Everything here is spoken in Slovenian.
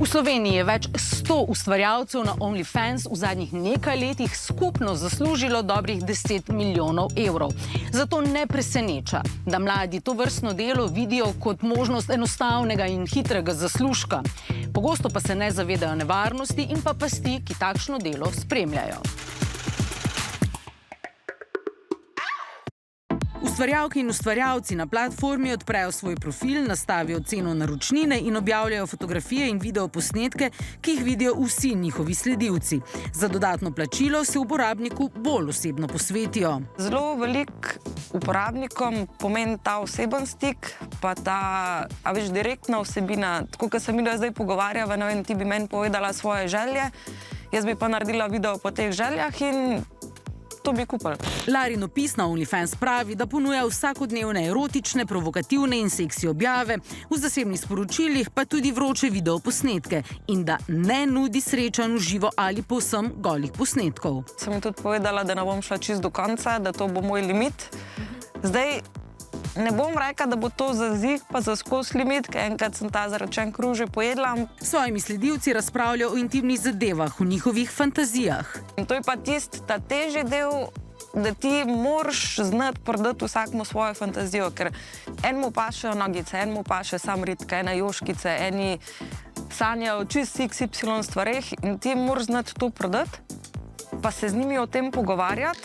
V Sloveniji je več 100 ustvarjalcev na OnlyFans v zadnjih nekaj letih skupno zaslužilo dobrih 10 milijonov evrov. Zato ne preseneča, da mladi to vrstno delo vidijo kot možnost enostavnega in hitrega zaslužka. Pogosto pa se ne zavedajo nevarnosti in pa pasti, ki takšno delo spremljajo. Ustvarjalke in ustvarjalci na platformi odprejo svoj profil, nastavijo ceno naročnine in objavljajo fotografije in videoposnetke, ki jih vidijo vsi njihovi sledilci. Za dodatno plačilo se uporabniku bolj osebno posvetijo. Zelo veliko uporabnikom pomeni ta oseben stik, pa ta, direktna vsebina. Tako, kot se mi zdaj pogovarjava, ne vem, ti bi meni povedala svoje želje, jaz bi pa naredila video po teh željah in to bi kupili. Larin opis na OnlyFans pravi, da ponuja vsakodnevne erotične, provokativne in seksi objave, v zasebnih sporočilih pa tudi vroče videoposnetke in da ne nudi srečanj v živo ali povsem golih posnetkov. Sem mi tudi povedala, da ne bom šla čisto do konca, da to bo moj limit. Zdaj, ne bom rekla, da bo to za zig pa za skozi limit, ker enkrat sem ta zaročen kruh že pojedla. S svojimi sledilci razpravljajo o intimnih zadevah, v njihovih fantazijah. In to je pa tisti, ta težji del, da ti moraš znati prodati vsakmu svojo fantazijo, ker enemu pašejo nogice, enemu paše sam ritka, ene joškice, eni sanjajo čist XY stvareh in ti moraš znati to prodati, pa se z njimi o tem pogovarjati.